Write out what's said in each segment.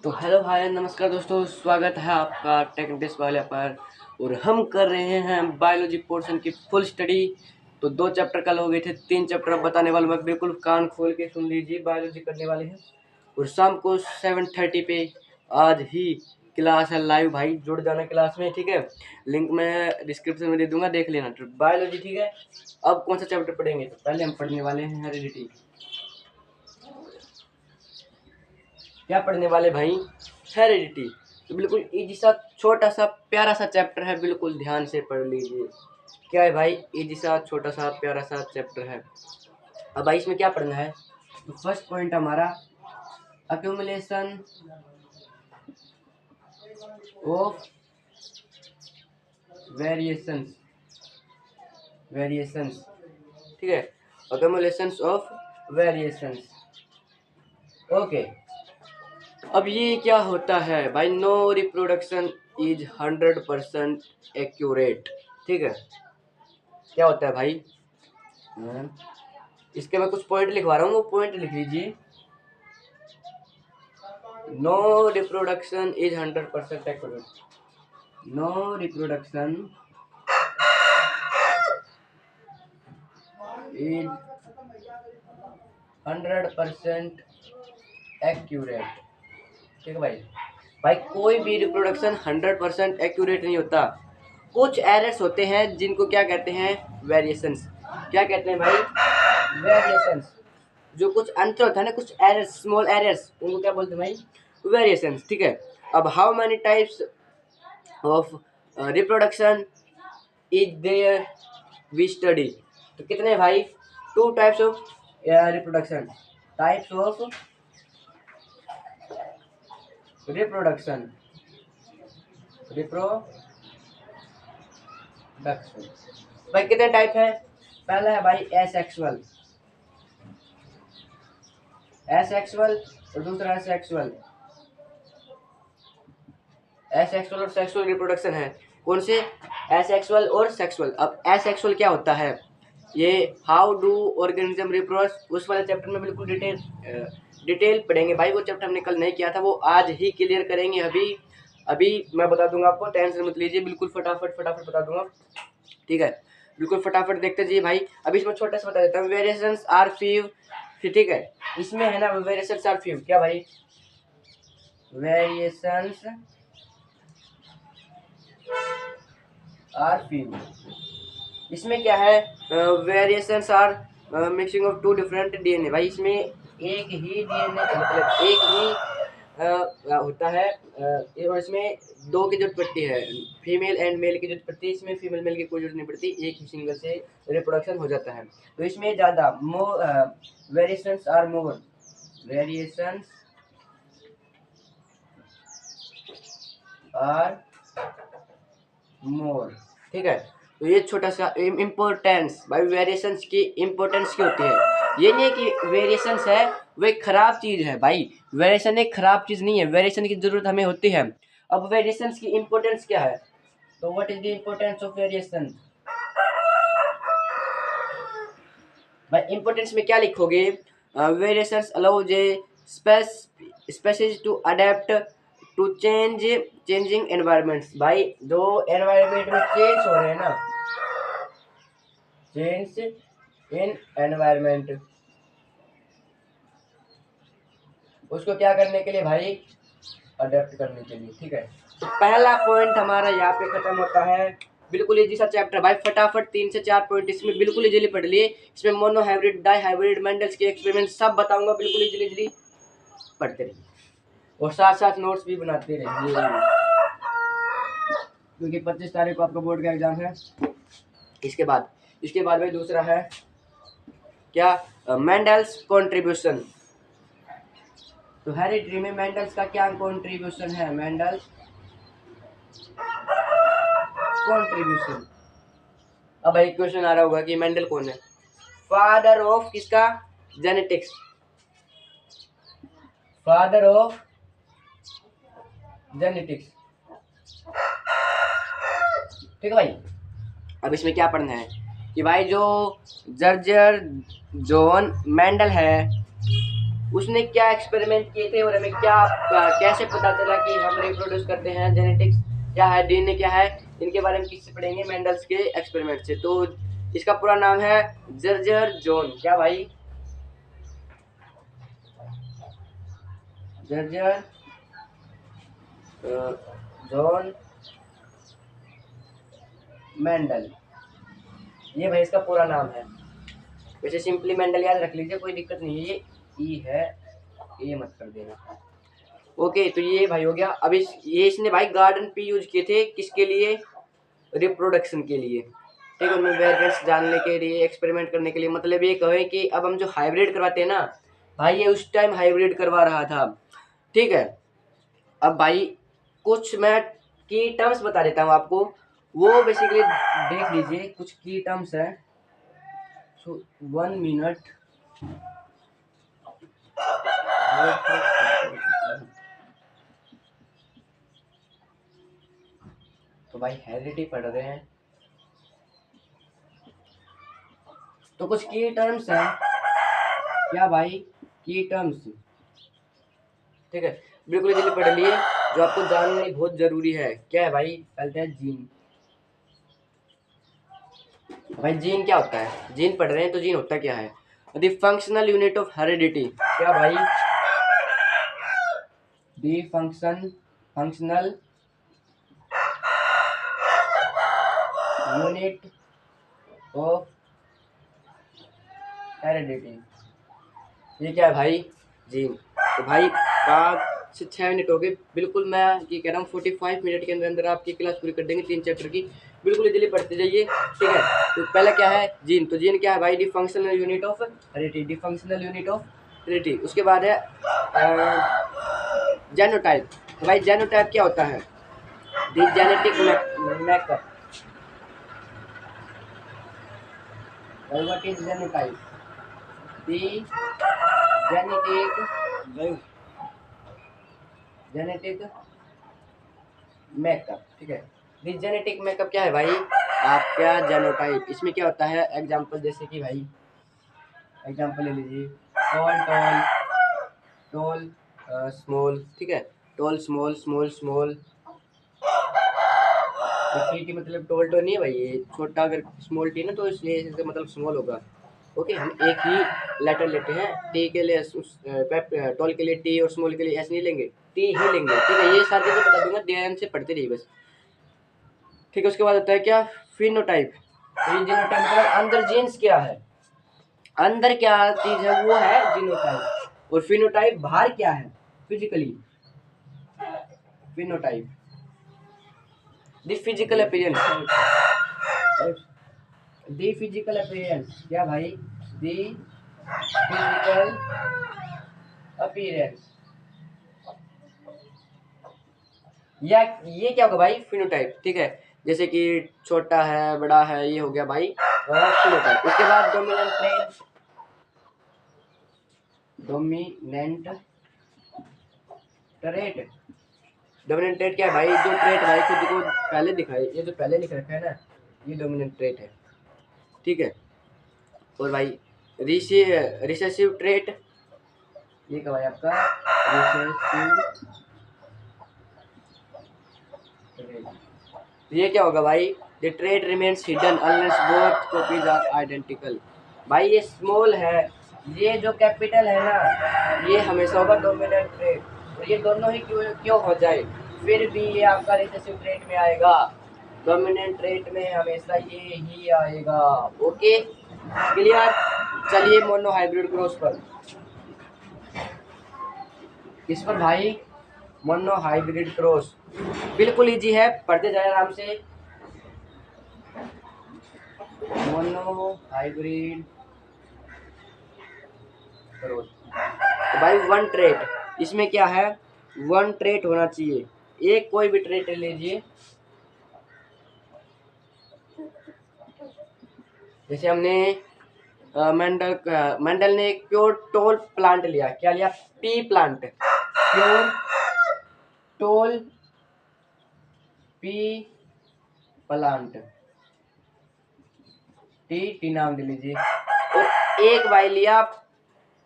तो hello hi नमस्कार दोस्तों, स्वागत है आपका टेक टेस्ट वाले पर। और हम कर रहे हैं बायोलॉजी पोर्शन की फुल स्टडी। तो 2 चैप्टर कल हो गए थे, 3 चैप्टर अब बताने वाले मैं, बिल्कुल कान खोल के सुन लीजिए। बायोलॉजी करने वाले हैं और शाम को 7:30 पे आज ही क्लास है लाइव। भाई जुड़ जाना क्लास में, ठीक है। लिंक मैं डिस्क्रिप्शन में दे दूंगा, देख लेना। तो बायोलॉजी, ठीक है। अब कौन सा चैप्टर पढ़ेंगे? तो पहले हम पढ़ने वाले हैं हेरिडिटी। क्या पढ़ने वाले भाई? हेरिडिटी। तो बिल्कुल इजी सा छोटा सा प्यारा सा चैप्टर है, बिल्कुल ध्यान से पढ़ लीजिए। क्या है भाई? इजी सा छोटा सा प्यारा सा चैप्टर है। अब भाई इसमें क्या पढ़ना है? तो फर्स्ट पॉइंट हमारा अक्यूमुलेशन ऑफ वेरिएशंस। ठीक है, अक्यूमुलेशंस ऑफ वेरिएशंस। ओके, अब ये क्या होता है भाई? No reproduction is 100% accurate. ठीक है, क्या होता है भाई? इसके मैं कुछ पॉइंट लिखवा रहा हूँ, वो पॉइंट लिख लीजिए। No reproduction is 100% accurate. No reproduction is 100% accurate. ठीक है भाई। भाई कोई भी रिप्रोडक्शन 100% एक्यूरेट नहीं होता। कुछ एरर्स होते हैं जिनको क्या कहते हैं? वेरिएशंस। क्या कहते हैं भाई? वेरिएशंस। जो कुछ अंतर होता है ना, कुछ एरर्स, स्मॉल एरर्स, उनको क्या बोलते हैं भाई? वेरिएशंस। ठीक है। अब how many types of reproduction is there we study? तो कितने भाई? 2 types of reproduction. Types of reproduction. भाई कितने टाइप है? पहला है भाई एसेक्सुअल। और दूसरा है सेक्सुअल। एसेक्सुअल और सेक्सुअल रिप्रोडक्शन है। कौन से? एसेक्सुअल और सेक्सुअल। अब एसेक्सुअल क्या होता है? ये हाउ डू ऑर्गेनिज्म रिप्रोड्यूस, उस वाले चैप्टर में बिल्कुल डिटेल पढ़ेंगे भाई। वो चैप्टर हमने कल नहीं किया था, वो आज ही क्लियर करेंगे। अभी मैं बता दूंगा आपको, टेंशन मत लीजिए, बिल्कुल फटाफट बता दूंगा। ठीक है, बिल्कुल फटाफट देखते जाइए भाई। अभी इसमें छोटा सा बता देता हूँ। Variations are five. ठीक है, इसमें है ना वेरिएशंस आर फीव। क्या भाई? Variations are few. इसमें क्या है? Variations are mixing of 2 different DNA. भाई इसमें एक ही डीएनए, मतलब एक ही होता है, और इसमें 2 की जरूरत पड़ती है, फीमेल एंड मेल की जरूरत पड़ती है। इसमें फीमेल मेल की कोई जरूरत नहीं पड़ती, एक ही सिंगल से रिप्रोडक्शन हो जाता है। तो इसमें ज़्यादा variations are more. Variations are more. ठीक है, तो ये छोटा सा इम्पोर्टेंस भाई, वेरिएशंस की इम्पोर्टेंस क्या होती है? ये नहीं है कि वेरिएशंस है वो एक खराब चीज है भाई। वेरिएशन एक खराब चीज नहीं है, वेरिएशन की जरूरत हमें होती है। अब वेरिएशंस की इम्पोर्टेंस क्या है? तो what is the importance of variation? भाई इम्पोर्टेंस में क्या लिखोगे? Variations allows a species to adapt to changing environments. भाई जो एनवायरनमेंट में चेंज हो रहे हैं ना, चेंज इन एनवायरनमेंट, उसको क्या करने के लिए भाई? अडेप्ट करने के लिए। ठीक है, तो पहला पॉइंट हमारा यहाँ पे खत्म होता है। बिल्कुल इजी सा चैप्टर भाई, फटाफट 3 से 4 पॉइंट इसमें बिल्कुल इजीली पढ़ लिए। इसमें monohybrid, dihybrid, Mendel's के एक्सपेरिमेंट सब बताऊंगा, बिल्कुल इजीली पढ़ते रहिए और साथ साथ नोट्स भी बनाते रहिए, क्योंकि 25 तारीख को आपका बोर्ड का एग्जाम है। इसके बाद भाई दूसरा है क्या? Mendel's contribution. तो हेरिडिटी में मेंडल्स का क्या कंट्रीब्यूशन है? Mendel's contribution. अब भाई क्वेश्चन आ रहा होगा कि मेंडल कौन है? फादर ऑफ किसका? जेनेटिक्स। Father of genetics. ठीक है भाई। अब इसमें क्या पढ़ना है कि भाई जो जॉर्ज जॉन मेंडल है, उसने क्या एक्सपेरिमेंट किए थे और हमें क्या कैसे पता चला कि हम रिप्रोड्यूस करते हैं, जेनेटिक्स क्या है, डीएनए क्या है, इनके बारे में किससे पढ़ेंगे, मेंडल्स के एक्सपेरिमेंट से। तो इसका पूरा नाम है जर्जर जॉन, क्या भाई, जर्जर जॉन मेंडल, ये भाई इसका पूरा नाम है। वैसे सिंपली मेंडल याद रख लीजिए, कोई दिक्कत नहीं है, ये ई है, ये मत कर देना। ओके, तो ये भाई हो गया। अब ये इसने भाई गार्डन पे यूज किए थे, किसके लिए, रिप्रोडक्शन के लिए, ठीक है, उनमें वेरिएंट्स जानने के लिए, एक्सपेरिमेंट करने के लिए। मतलब ये कहे कि अब हम जो हाइब्रिड करवाते हैं ना भाई, ये उस टाइम हाइब्रिड करवा रहा था, ठीक है। अब भाई कुछ मैं की टर्म्स बता देता हूँ आपको, वो बेसिकली देख लीजिए, कुछ की टर्म्स है। सो 1 मिनट, तो भाई हेरिडिटी पढ़ रहे हैं, तो कुछ की टर्म्स हैं क्या भाई, की टर्म्स, ठीक है, बिल्कुल इजीली पढ़ लिए, जो आपको जाननी बहुत जरूरी है। क्या है भाई, पहले है जीन। भाई जीन क्या होता है, जीन पढ़ रहे हैं तो जीन होता क्या है, the functional unit of heredity, क्या भाई, the functional unit of heredity, ये क्या है भाई, जीन। तो भाई 5 से 6 मिनट हो गए, बिल्कुल मैं ये कह रहा हूँ 45 मिनट के अंदर अंदर आपकी क्लास पूरी कर देंगे 3 चैप्टर की, बिल्कुल इजीली पढ़ते जाइए, ठीक है। तो पहला क्या है, जीन। तो जीन क्या है भाई, D functional unit of heredity, D functional unit of heredity. उसके बाद है जेनोटाइप। तो भाई जेनोटाइप क्या होता है, the genetic makeup, what is genotype, the genetic makeup, ठीक है। दिस जेनेटिक मेकअप क्या है भाई, आपका जेनोटाइप। इसमें क्या होता है, एग्जांपल जैसे कि भाई एग्जांपल ले लीजिए, टॉल टॉल टॉल स्मॉल, ठीक है, tall small small small, T T मतलब टॉल तो नहीं है भाई, ये छोटा, अगर स्मॉल टी ना तो इसलिए इसका मतलब स्मॉल होगा। ओके, हम एक ही लेटर लेते हैं, टी के लिए टॉल के लिए टी और स्मॉल के लिए एस नहीं लेंगे, टी ही लेंगे, ठीक है। ये सारी चीजें बता दूंगा, ध्यान से पढ़ते रहिए बस, ठीक है। उसके बाद होता है क्या, फिनोटाइप। जीनोटाइप मतलब अंदर जीन्स क्या है, अंदर क्या चीज है वो है जीनोटाइप, और फिनोटाइप बाहर क्या है, physically, phenotype the physical appearance, the physical appearance, क्या भाई, द फिजिकल अपीयरेंस, या ये क्या होगा भाई, फिनोटाइप, ठीक है। जैसे कि छोटा है, बड़ा है, ये हो गया भाई फिनोटाइप। उसके बाद dominant trait, dominant trait, dominant trait क्या है भाई, जो ट्रेट भाई खुद को पहले दिखाए, ये जो पहले लिख रखा है ना, ये डोमिनेंट ट्रेट है, ठीक है। और भाई रिसेसिव ट्रेट, ये क्या भाई आपका रिसेसिव ट्रेट, ये क्या होगा भाई, the trait remains hidden unless both copies are identical. भाई ये स्मॉल है, ये जो कैपिटल है ना, ये हमेशा होगा डोमिनेंट ट्रेट, और ये दोनों ही क्यों क्यों हो जाए, फिर भी ये आपका रिसेसिव ट्रेट में आएगा, डोमिनेंट ट्रेट में हमेशा ये ही आएगा। Okay, clear. चलिए मोनो हाइब्रिड क्रॉस पर, इस पर भाई मोनो हाइब्रिड क्रॉस बिल्कुल इजी है, पढ़ते जाए आराम से। मोनो हाइब्रिड क्रॉस, तो भाई वन ट्रेट, इसमें क्या है, वन ट्रेट होना चाहिए, एक कोई भी ट्रेट ले लीजिए। जैसे हमने मेंडल ने एक प्योर टोल प्लांट लिया, क्या लिया, P plant, pure toll P plant, T T नाम दे लीजिए। और एक भाई लिया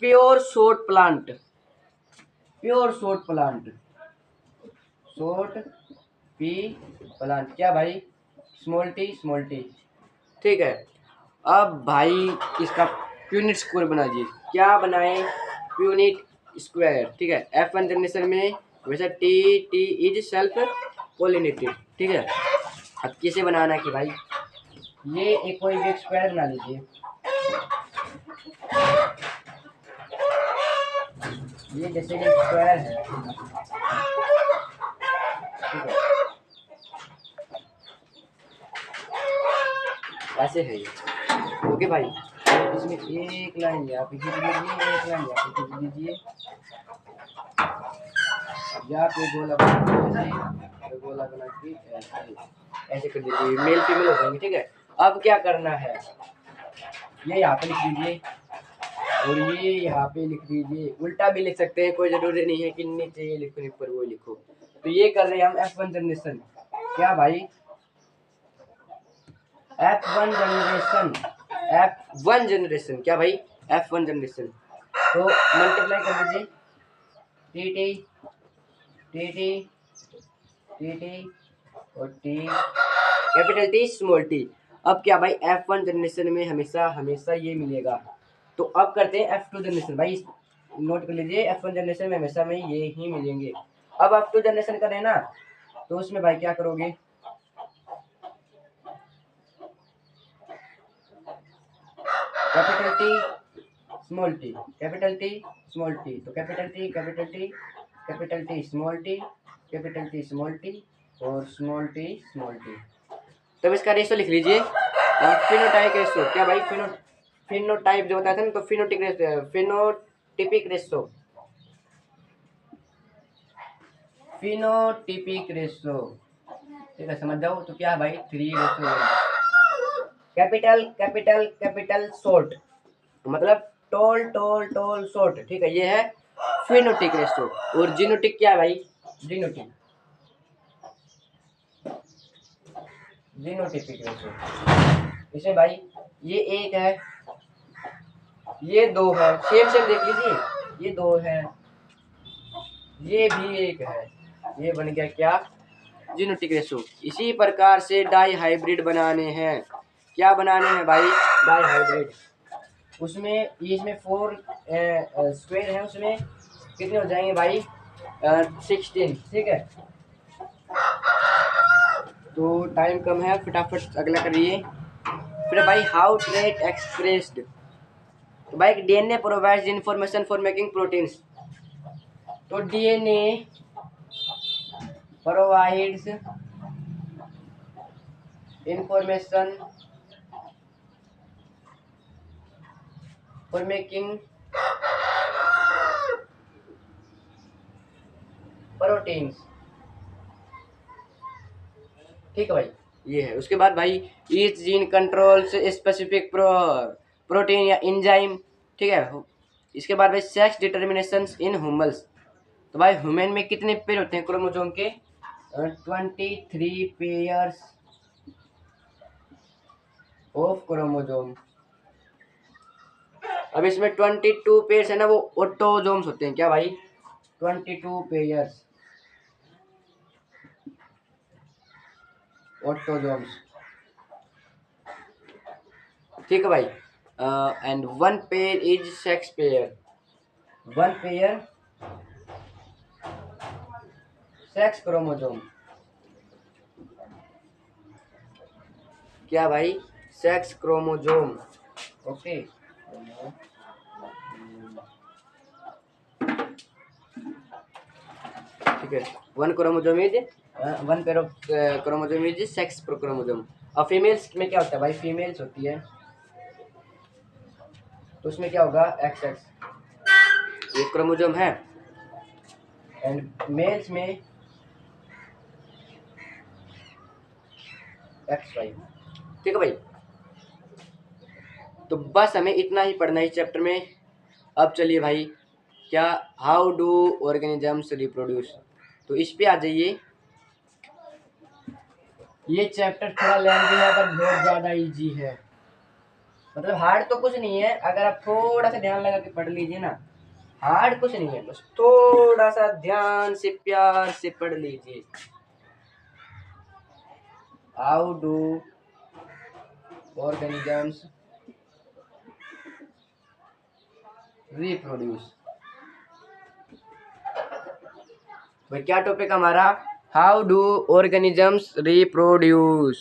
pure short plant, pure short plant, short P plant, क्या भाई, स्मॉल टी, ठीक है। अब भाई इसका यूनिट स्क्वायर बना दीजिए, क्या बनाए, यूनिट स्क्वायर, ठीक है। F1 जनरेशन में वैसा T T is self pollinated, ठीक है। अब किसे बनाना है कि भाई ये एक कोई भी स्क्वायर बना लीजिए, ये जैसे कि स्क्वायर है, ठीक है, ऐसे है ये, ओके भाई। तो इसमें एक लाइन यहाँ पे खींच लीजिए, एक लाइन यहाँ पे खींच लीजिए, यहाँ पे गोला बना दीजिए, गोला बना के ऐसे ऐसे कर दीजिए, मेल फीमेल हो जाएंगे, ठीक है। अब क्या करना है, ये यहाँ पे लिख दीजिए और ये यहाँ पे लिख दीजिए, उल्टा भी लिख सकते हैं, कोई जरूरी नहीं है कि नीचे ये लिखो ऊपर वो लिखो। तो ये कर रहे हैं हम F1 जनरेशन, क्या भाई, F1 जनरेशन, F1 जनरेशन, क्या भाई, F1 जनरेशन। तो मल्टीप्लाई कर दीजिए, T T T T T T और T, capital T small T. अब क्या भाई F1 जनरेशन में हमेशा हमेशा ये मिलेगा। तो अब करते हैं F2 जनरेशन, भाई नोट कर लीजिए, F1 जनरेशन में हमेशा में ये ही मिलेंगे। अब F2 जनरेशन करें ना, तो उसमें भाई क्या करोगे, capital T small T, capital T small T, तो capital T capital T capital T small T, capital T small T और स्मॉल टी स्मॉल टी। तब इसका रेशो लिख लीजिए, फिनोटाइप रेशो, क्या भाई, फिनोटाइप जो होता है ना, तो फिनोटिपिक रेशो, फिनोटिपिक रेशो, ठीक है, समझ जाओ। तो क्या भाई 3:1, कैपिटल कैपिटल कैपिटल शॉर्ट, मतलब टोल टोल टोल शॉर्ट, ठीक है, ये है फिनोटिक रेशो। और जीनोटिक क्या है भाई, जीनोटिक, जीनोटिपिक रेशो, इसमें भाई ये एक है, ये दो है, सेम सेम देख लीजिए, ये दो है, ये भी एक है, ये बन गया क्या, जीनोटिक रेशो। इसी प्रकार से डाई हाइब्रिड बनाने हैं, क्या बनाने हैं भाई, डाई हाइब्रिड। उसमें इसमें 4 स्क्वायर है, उसमें कितने हो जाएंगे भाई, 16, ठीक है। तो टाइम कम है, फटाफट अगला करिए। फिर भाई हाउ ट्रेट एक्सप्रेस्ड, तो भाई DNA provides information for making proteins, तो DNA provides information for making proteins, ठीक है भाई, ये है। उसके बाद भाई each gene controls specific protein या एंजाइम, ठीक है। इसके बाद भाई सेक्स डिटर्मिनेशन इन ह्यूमन्स, तो भाई ह्यूमन में कितने पेयर होते हैं क्रोमोसोम के, 23 पेयर्स ऑफ क्रोमोसोम। अब इसमें 22 पेयर्स है ना, वो ऑटोजोम्स होते हैं, क्या भाई, 22 पेयर्स ऑटोजोम्स, ठीक है भाई। And 1 pair is sex pair, 1 pair sex chromosome, क्या भाई, सेक्स क्रोमोसोम, ओके। ठीक है, 1 chromosome is 1 pair of chromosome is sex chromosome. और फीमेल्स में क्या होता है भाई, फीमेल्स होती है तो उसमें क्या होगा, XX, ये क्रोमोसोम है, एंड मेल्स में XY, ठीक है भाई। तो बस हमें इतना ही पढ़ना है इस चैप्टर में। अब चलिए भाई, क्या, हाउ डू ऑर्गेनिजम्स रिप्रोड्यूस, तो इस पे आ जाइए। ये चैप्टर थोड़ा लेंथी है पर बहुत ज़्यादा इजी है, मतलब हार्ड तो कुछ नहीं है, अगर आप थोड़ा सा ध्यान लगा के पढ़ लीजिए ना, हार्ड कुछ नहीं है, बस थोड़ा सा ध्यान से प्यार से पढ़ लीजिए। How do organisms reproduce. भाई क्या टॉपिक हमारा, हाउ डू ऑर्गेनिजम्स रिप्रोड्यूस।